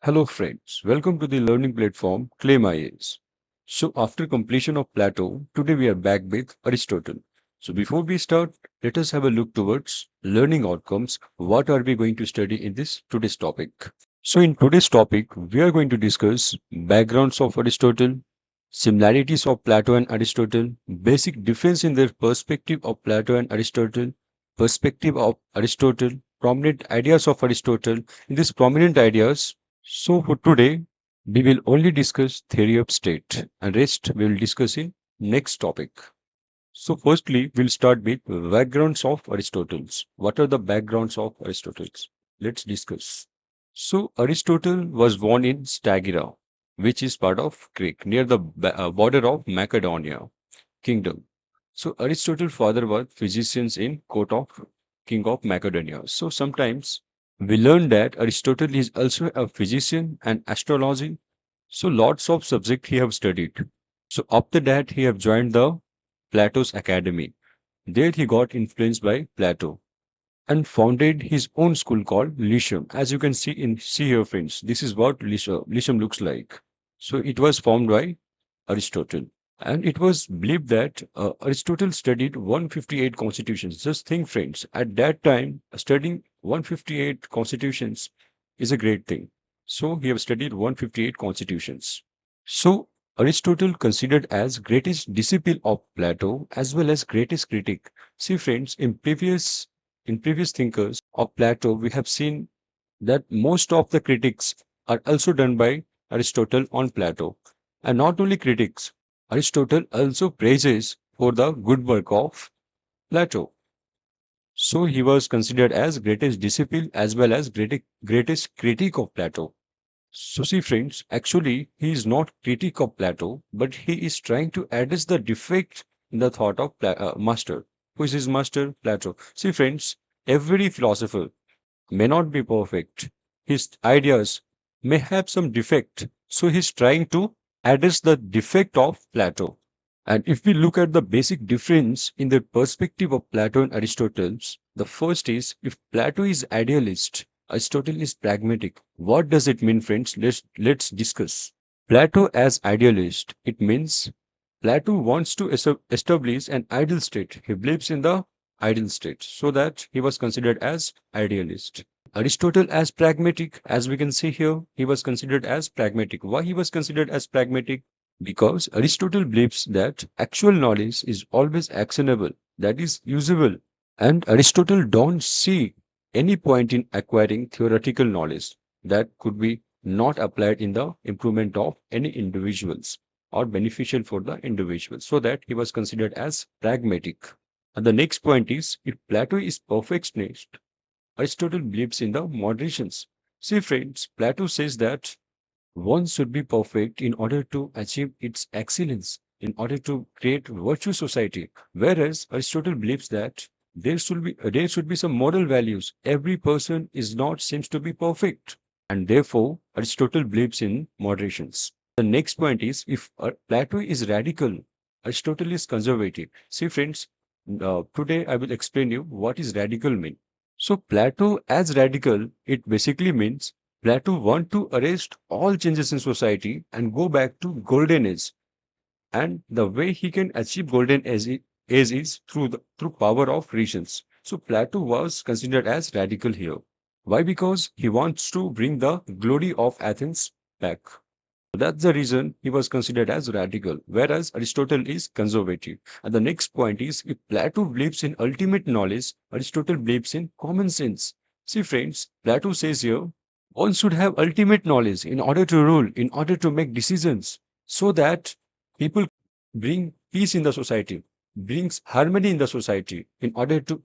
Hello friends, welcome to the learning platform Claim IAS. So after completion of Plato, today we are back with Aristotle. So before we start, let us have a look towards learning outcomes. What are we going to study in this today's topic? So in today's topic, we are going to discuss backgrounds of Aristotle, similarities of Plato and Aristotle, basic difference in their perspective of Plato and Aristotle, perspective of Aristotle, prominent ideas of Aristotle. In these prominent ideas, so for today, we will only discuss theory of state and rest we will discuss in next topic. So firstly, we'll start with backgrounds of Aristotle's. What are the backgrounds of Aristotle's? Let's discuss. So Aristotle was born in Stagira, which is part of Crete, near the border of Macedonia kingdom. So Aristotle's father was physicians in court of king of Macedonia. So sometimes we learn that Aristotle is also a physician and astrology. So lots of subject he have studied. So after that he have joined the Plato's academy. There he got influenced by Plato and founded his own school called Lyceum. As you can see here, friends, this is what Lyceum looks like. So it was formed by Aristotle. And it was believed that Aristotle studied 158 constitutions. Just think, friends, at that time, studying 158 constitutions is a great thing. So he have studied 158 constitutions. So Aristotle considered as greatest disciple of Plato as well as greatest critic. See, friends, in previous thinkers of Plato, we have seen that most of the critics are also done by Aristotle on Plato. And not only critics, Aristotle also praises for the good work of Plato. So he was considered as greatest disciple as well as greatest critic of Plato. So see friends, actually he is not critic of Plato, but he is trying to address the defect in the thought of master. Who is his master? Plato. See friends, every philosopher may not be perfect. His ideas may have some defect. So he's trying to address the defect of Plato. And if we look at the basic difference in the perspective of Plato and Aristotle's, the first is if Plato is idealist, Aristotle is pragmatic. What does it mean, friends? Let's discuss. Plato as idealist, it means Plato wants to establish an ideal state. He believes in the ideal state, so that he was considered as idealist. Aristotle as pragmatic, as we can see here, he was considered as pragmatic. Why he was considered as pragmatic? Because Aristotle believes that actual knowledge is always actionable, that is usable. And Aristotle don't see any point in acquiring theoretical knowledge that could be not applied in the improvement of any individuals or beneficial for the individual. So that he was considered as pragmatic. And the next point is if Plato is perfectionist, Aristotle believes in the moderations. See, friends, Plato says that one should be perfect in order to achieve its excellence, in order to create virtue society. Whereas Aristotle believes that there should be some moral values. Every person is not seems to be perfect, and therefore Aristotle believes in moderations. The next point is if Plato is radical, Aristotle is conservative. See, friends, today I will explain you what is radical mean. So Plato as radical, it basically means Plato want to arrest all changes in society and go back to golden age. And the way he can achieve golden age is through power of reasons. So Plato was considered as radical here. Why? Because he wants to bring the glory of Athens back. That's the reason he was considered as radical, whereas Aristotle is conservative. And the next point is if Plato believes in ultimate knowledge, Aristotle believes in common sense. See, friends, Plato says here one should have ultimate knowledge in order to rule, in order to make decisions, so that people bring peace in the society, brings harmony in the society in order to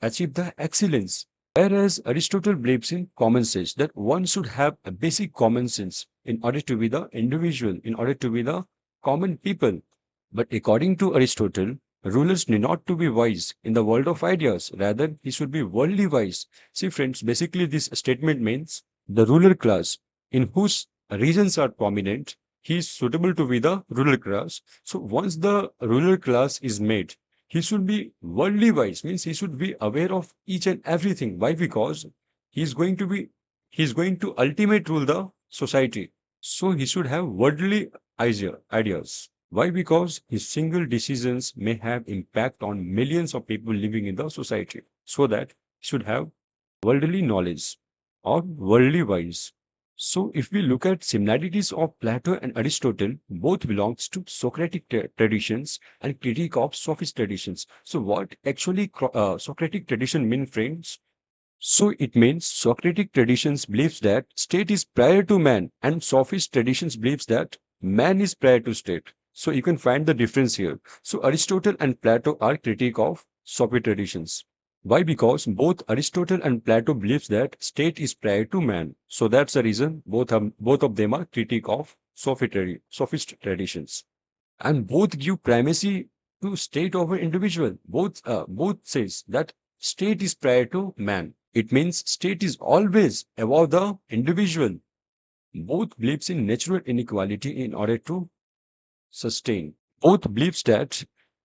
achieve the excellence. Whereas Aristotle believes in common sense, that one should have a basic common sense in order to be the individual, in order to be the common people. But according to Aristotle, rulers need not to be wise in the world of ideas. Rather, he should be worldly wise. See, friends, basically this statement means the ruler class in whose regions are prominent, he is suitable to be the ruler class. So once the ruler class is made, he should be worldly wise, means he should be aware of each and everything. Why? Because he is going to ultimate rule the society. So he should have worldly ideas. Why? Because his single decisions may have impact on millions of people living in the society. So that he should have worldly knowledge or worldly wise. So if we look at similarities of Plato and Aristotle, both belongs to Socratic traditions and critique of sophist traditions. So what actually Socratic tradition mean, friends? So it means Socratic traditions believes that state is prior to man, and sophist traditions believes that man is prior to state. So you can find the difference here. So Aristotle and Plato are critique of sophist traditions. Why? Because both Aristotle and Plato believes that state is prior to man. So that's the reason both of them are critique of sophist traditions, and both give primacy to state over individual. Both says that state is prior to man. It means state is always above the individual. Both believes in natural inequality in order to sustain. Both believes that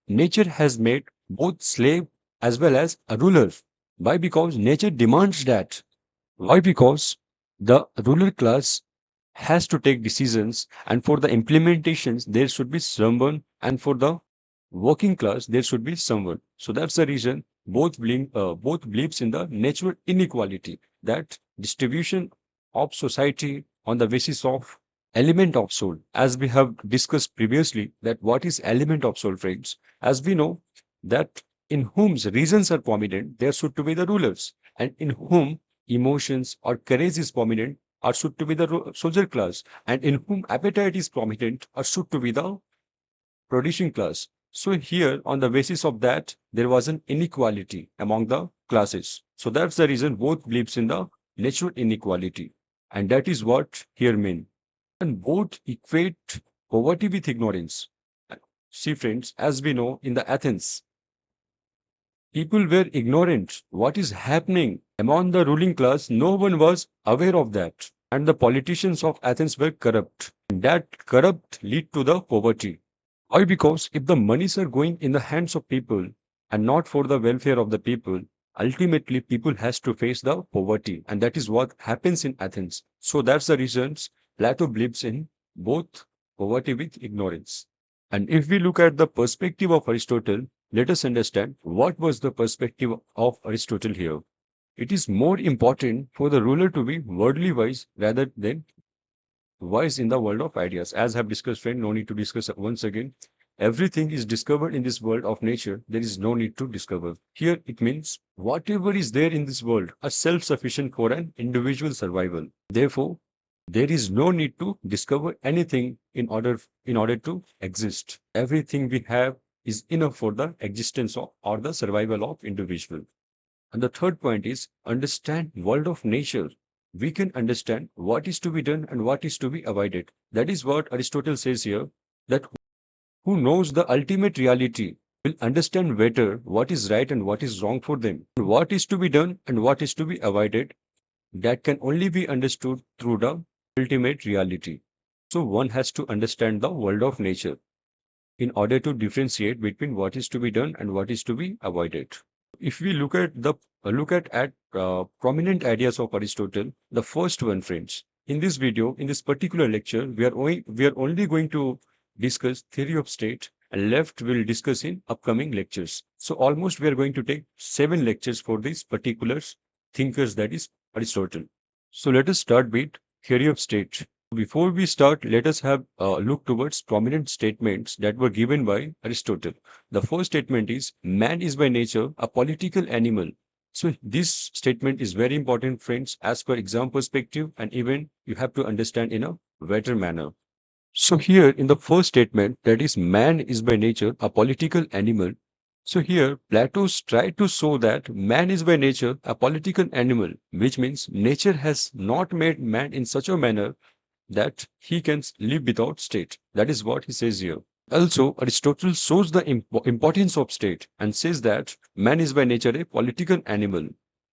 nature has made both slave as well as a ruler. Why? Because nature demands that. Why? Because the ruler class has to take decisions, and for the implementations there should be someone, and for the working class there should be someone. So that's the reason both believes in the natural inequality, that distribution of society on the basis of element of soul. As we have discussed previously, that what is element of soul, friends? As we know that in whom's reasons are prominent, there should to be the rulers, and in whom emotions or courage is prominent are should to be the soldier class, and in whom appetite is prominent are should to be the producing class. So here, on the basis of that, there was an inequality among the classes. So that's the reason both believes in the natural inequality, and that is what here mean. And both equate poverty with ignorance. See, friends, as we know in the Athens, people were ignorant what is happening among the ruling class. No one was aware of that. And the politicians of Athens were corrupt. And that corrupt lead to the poverty. Why? Because if the monies are going in the hands of people and not for the welfare of the people, ultimately people has to face the poverty. And that is what happens in Athens. So that's the reasons Plato believes in both poverty with ignorance. And if we look at the perspective of Aristotle, let us understand what was the perspective of Aristotle here. It is more important for the ruler to be worldly wise rather than wise in the world of ideas. As I have discussed, friend, no need to discuss once again. Everything is discovered in this world of nature. There is no need to discover. Here it means whatever is there in this world are self-sufficient for an individual survival. Therefore, there is no need to discover anything in order to exist. Everything we have is enough for the existence of or the survival of individual. And the third point is understand world of nature. We can understand what is to be done and what is to be avoided. That is what Aristotle says here, that who knows the ultimate reality will understand better what is right and what is wrong for them. What is to be done and what is to be avoided, that can only be understood through the ultimate reality. So one has to understand the world of nature in order to differentiate between what is to be done and what is to be avoided. If we look at prominent ideas of Aristotle, the first one, friends, in this video, in this particular lecture, we are only going to discuss theory of state, and left we'll discuss in upcoming lectures. So almost we are going to take 7 lectures for these particular thinkers, that is Aristotle. So let us start with theory of state. Before we start, let us have a look towards prominent statements that were given by Aristotle. The first statement is, man is by nature a political animal. So this statement is very important, friends, as per exam perspective, and even you have to understand in a better manner. So here in the first statement, that is, man is by nature a political animal. So here Plato's tried to show that man is by nature a political animal, which means nature has not made man in such a manner that he can live without state. That is what he says here. Also, Aristotle shows the importance of state and says that man is by nature a political animal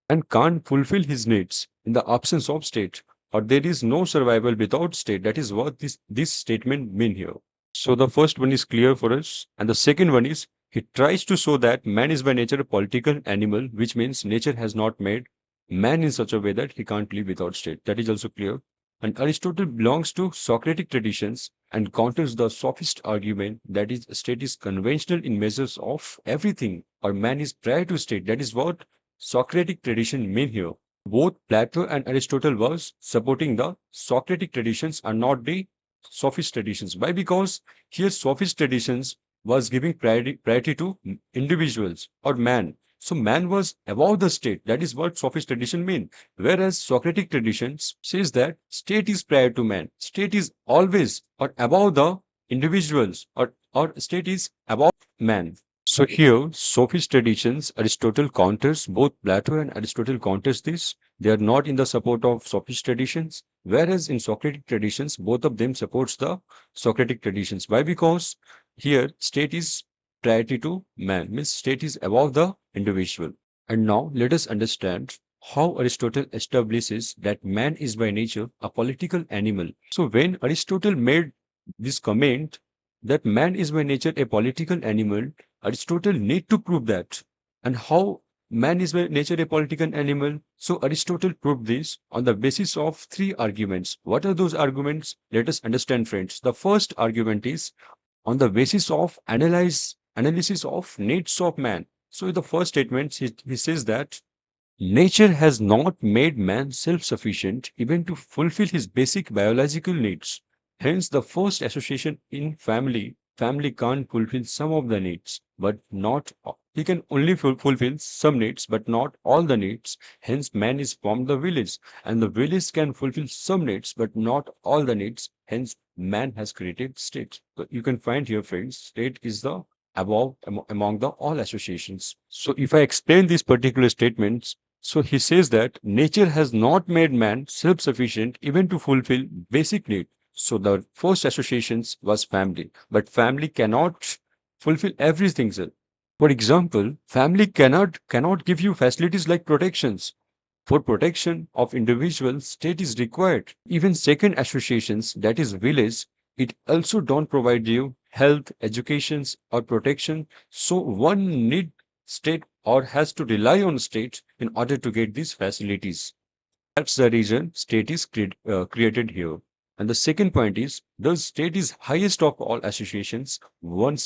and can't fulfill his needs in the absence of state, or there is no survival without state. That is what this statement mean here. So the first one is clear for us, and the second one is he tries to show that man is by nature a political animal, which means nature has not made man in such a way that he can't live without state. That is also clear. And Aristotle belongs to Socratic traditions and counters the sophist argument that is state is conventional in measures of everything or man is prior to state. That is what Socratic tradition mean here. Both Plato and Aristotle was supporting the Socratic traditions and not the sophist traditions. Why? Because here sophist traditions was giving priority to individuals or man. So man was above the state. That is what sophist tradition mean. Whereas Socratic traditions says that state is prior to man. State is always or above the individuals or state is above man. So here, sophist traditions, Aristotle counters, both Plato and Aristotle counters this. They are not in the support of sophist traditions, whereas in Socratic traditions, both of them supports the Socratic traditions. Why? Because here state is priority to man, means state is above the individual. And now let us understand how Aristotle establishes that man is by nature a political animal. So when Aristotle made this comment that man is by nature a political animal, Aristotle need to prove that. And how man is by nature a political animal? So Aristotle proved this on the basis of three arguments. What are those arguments? Let us understand, friends. The first argument is on the basis of analysis of needs of man. So in the first statement, he says that nature has not made man self-sufficient even to fulfill his basic biological needs. Hence, the first association in family can't fulfill some of the needs, but not he can only fulfill some needs, but not all the needs. Hence, man is from the village, and the village can fulfill some needs, but not all the needs. Hence, man has created state. So you can find here, friends, state is the above among the all associations. So if I explain these particular statements, so he says that nature has not made man self-sufficient even to fulfill basic need. So the first associations was family, but family cannot fulfill everything, sir. For example, family cannot give you facilities like protections. For protection of individuals, state is required. Even second associations, that is village, it also don't provide you health, educations, or protection. So one need state or has to rely on state in order to get these facilities. That's the reason state is created here. And the second point is the state is highest of all associations. One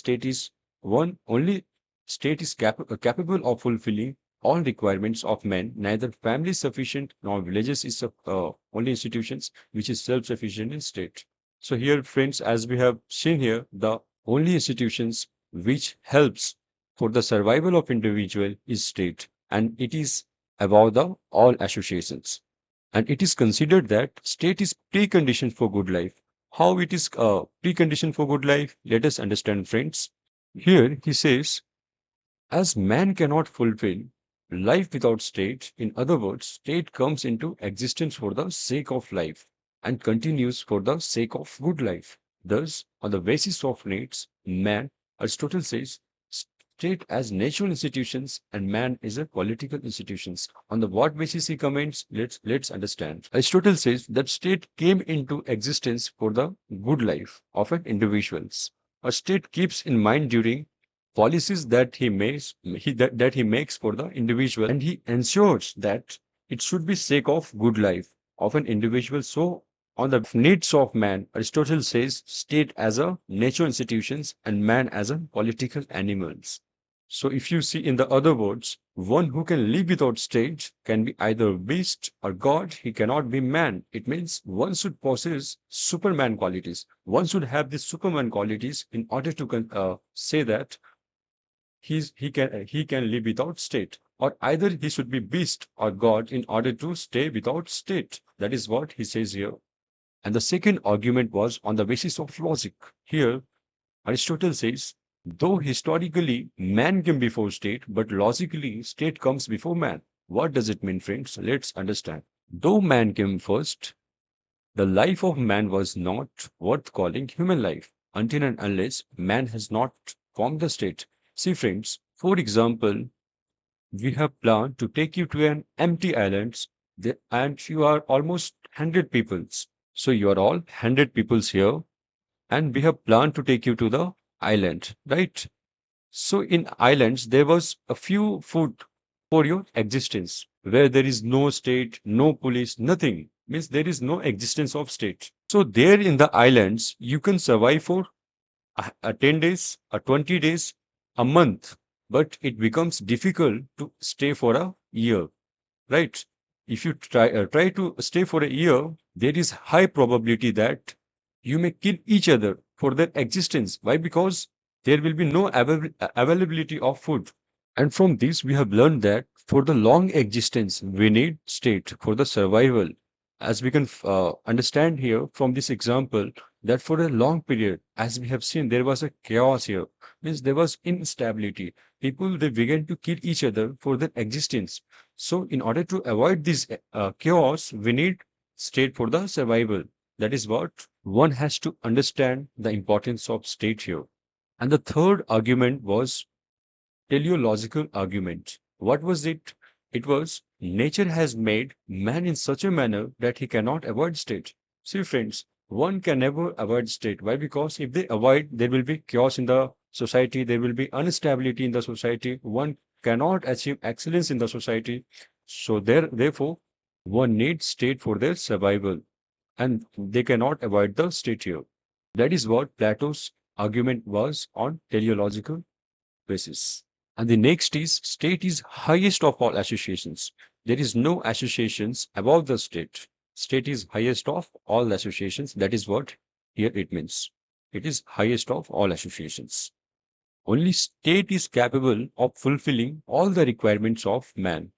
only state is capable of fulfilling all requirements of men. Neither family is sufficient nor villages is only institutions which is self-sufficient in state. So here, friends, as we have seen here, the only institutions which helps for the survival of individual is state, and it is above the all associations. And it is considered that state is precondition for good life. How it is precondition for good life? Let us understand, friends. Here he says, as man cannot fulfill life without state, in other words, state comes into existence for the sake of life and continues for the sake of good life. Thus, on the basis of needs, man, Aristotle says, state as natural institutions and man is a political institutions. On the what basis he comments, let's understand. Aristotle says that state came into existence for the good life of an individuals. A state keeps in mind during policies that that he makes for the individual, and he ensures that it should be sake of good life of an individual. So on the needs of man, Aristotle says state as a natural institutions and man as a political animals. So if you see in the other words, one who can live without state can be either beast or god. He cannot be man. It means one should possess superman qualities. One should have these superman qualities in order to say that he can live without state, or either he should be beast or god in order to stay without state. That is what he says here. And the second argument was on the basis of logic. Here Aristotle says, though historically man came before state, but logically state comes before man. What does it mean, friends? Let's understand. Though man came first, the life of man was not worth calling human life until and unless man has not formed the state. See, friends, for example, we have planned to take you to an empty island and you are almost 100 peoples. So you are all 100 peoples here, and we have planned to take you to the island, right? So in islands, there was a few food for your existence where there is no state, no police, nothing. means there is no existence of state. So there in the islands, you can survive for a 10 days, a 20 days, a month, but it becomes difficult to stay for a year, right? If you try to stay for a year, there is high probability that you may kill each other for their existence. Why? Because there will be no availability of food. And from this, we have learned that for the long existence, we need state for the survival. As we can understand here from this example, that for a long period, as we have seen, there was a chaos here. Means there was instability. People, they began to kill each other for their existence. So in order to avoid this chaos, we need state for the survival. That is what one has to understand the importance of state here. And the third argument was teleological argument. What was it? It was nature has made man in such a manner that he cannot avoid state. See, friends, one can never avoid state. Why? Because if they avoid, there will be chaos in the society, there will be instability in the society. One cannot achieve excellence in the society. So therefore, one needs state for their survival, and they cannot avoid the state here. That is what Plato's argument was on teleological basis. And the next is state is highest of all associations. There is no associations above the state. State is highest of all associations. That is what here it means. It is highest of all associations. Only state is capable of fulfilling all the requirements of man.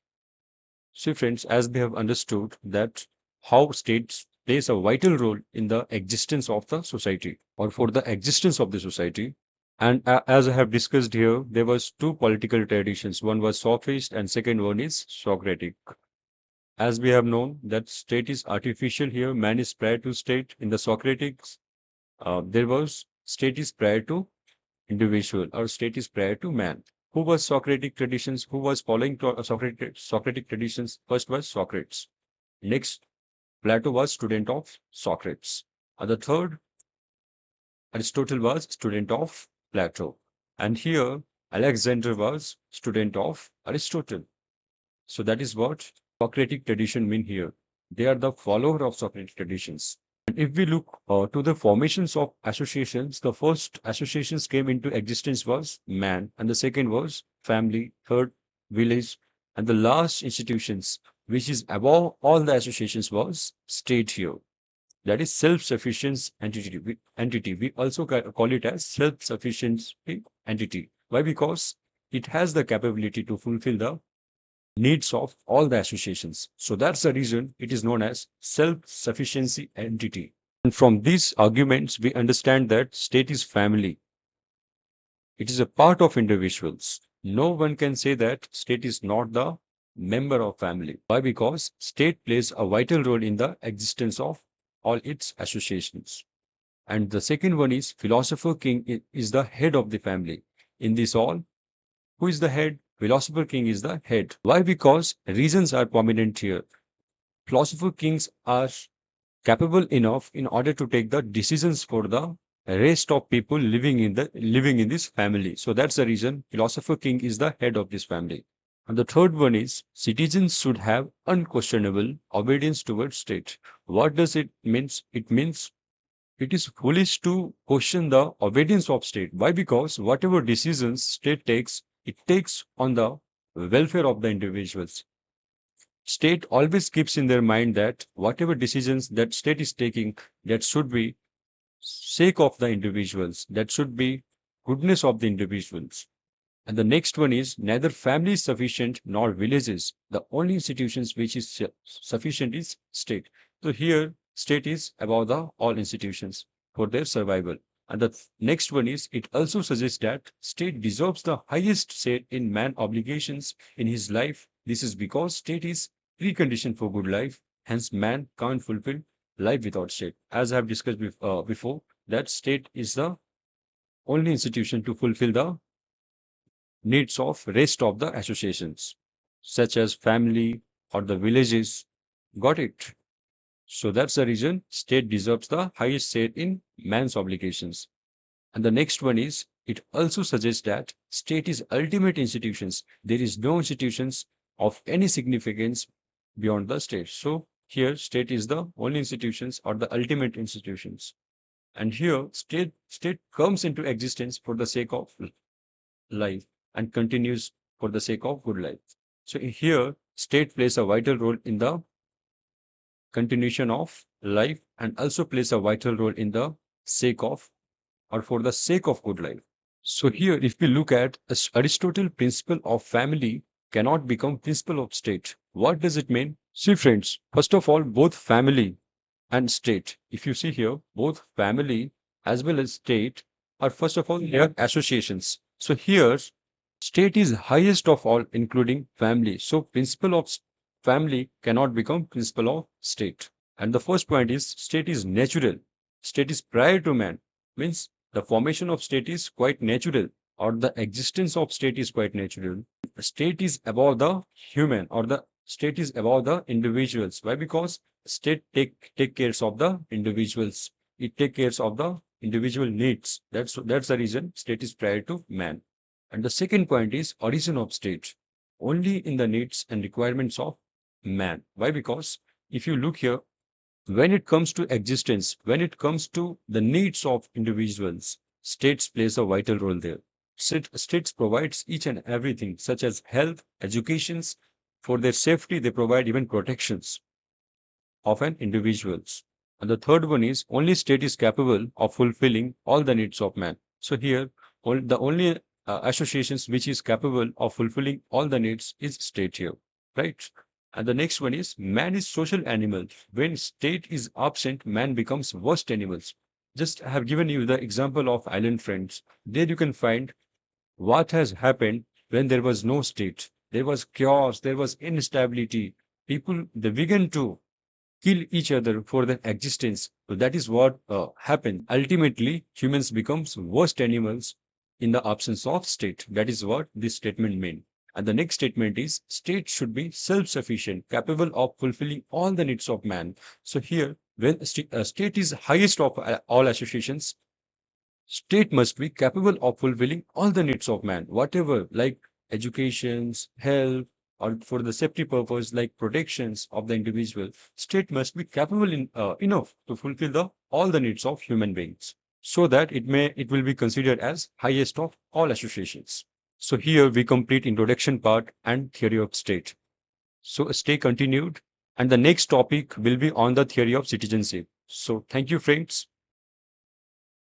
See, friends, as we have understood that how states plays a vital role in the existence of the society or for the existence of the society. And as I have discussed here, there was two political traditions. One was Sophist and second one is Socratic. As we have known that state is artificial here, man is prior to state. In the Socratics, there was state is prior to individual or state is prior to man. Who was Socratic traditions? Who was following Socratic traditions? First was Socrates. Next, Plato was student of Socrates. And the third, Aristotle was student of Plato. And here, Alexander was student of Aristotle. So that is what Socratic tradition mean here. They are the follower of Socratic traditions. And if we look to the formations of associations, the first associations came into existence was man, and the second was family, third village, and the last institutions, which is above all the associations, was state here. That is self-sufficient entity. We also call it as self-sufficient entity. Why? Because it has the capability to fulfill the needs of all the associations. So that's the reason it is known as self-sufficiency entity. And from these arguments, we understand that state is family. It is a part of individuals. No one can say that state is not the member of family. Why? Because state plays a vital role in the existence of all its associations. And the second one is philosopher king is the head of the family. In this all, who is the head? Philosopher king is the head. Why? Because reasons are prominent here. Philosopher kings are capable enough in order to take the decisions for the rest of people living in this family. So that's the reason philosopher king is the head of this family. And the third one is citizens should have unquestionable obedience towards state. What does it means? It means it is foolish to question the obedience of state. Why? Because whatever decisions state takes, it takes on the welfare of the individuals. State always keeps in their mind that whatever decisions that state is taking, that should be sake of the individuals, that should be goodness of the individuals. And the next one is neither family is sufficient nor villages. The only institutions which is sufficient is state. So here state is above the all institutions for their survival. And the next one is it also suggests that state deserves the highest say in man obligations in his life. This is because state is precondition for good life. Hence, man can't fulfill life without state. As I have discussed before, that state is the only institution to fulfill the needs of rest of the associations, such as family or the villages. Got it? So that's the reason state deserves the highest say in man's obligations. And the next one is it also suggests that state is ultimate institutions. There is no institutions of any significance beyond the state. So Here, state is the only institutions or the ultimate institutions. And here, state comes into existence for the sake of life and continues for the sake of good life. So here, state plays a vital role in the continuation of life and also plays a vital role in the sake of or for the sake of good life. So here, if we look at Aristotle principle of family cannot become principle of state. What does it mean? See friends, first of all, both family and state. If you see here, both family as well as state are first of all they are associations. So here, state is highest of all, including family. So principle of family cannot become principle of state. And the first point is state is natural. State is prior to man. Means the formation of state is quite natural, or the existence of state is quite natural. State is above the human, or the state is above the individuals. Why? Because state take cares of the individuals. It take cares of the individual needs. That's the reason state is prior to man. And the second point is origin of state. Only in the needs and requirements of man. Why? Because if you look here, when it comes to existence, when it comes to the needs of individuals, states plays a vital role there. States provides each and everything, such as health, educations. For their safety, they provide even protections of an individuals. And the third one is only state is capable of fulfilling all the needs of man. So here, the only associations which is capable of fulfilling all the needs is state here, right? And the next one is man is social animal. When state is absent, man becomes worst animals. Just I have given you the example of island friends. There you can find what has happened when there was no state. There was chaos, there was instability. People, they began to kill each other for their existence. So that is what happened. Ultimately, humans becomes worst animals in the absence of state. That is what this statement means. And the next statement is state should be self-sufficient, capable of fulfilling all the needs of man. So here, when state is highest of all associations, state must be capable of fulfilling all the needs of man, whatever like educations, health, or for the safety purpose like protections of the individual. State must be capable enough to fulfill all the needs of human beings, so that it will be considered as highest of all associations. So here we complete introduction part and theory of state. So stay continued, and the next topic will be on the theory of citizenship. So thank you, friends.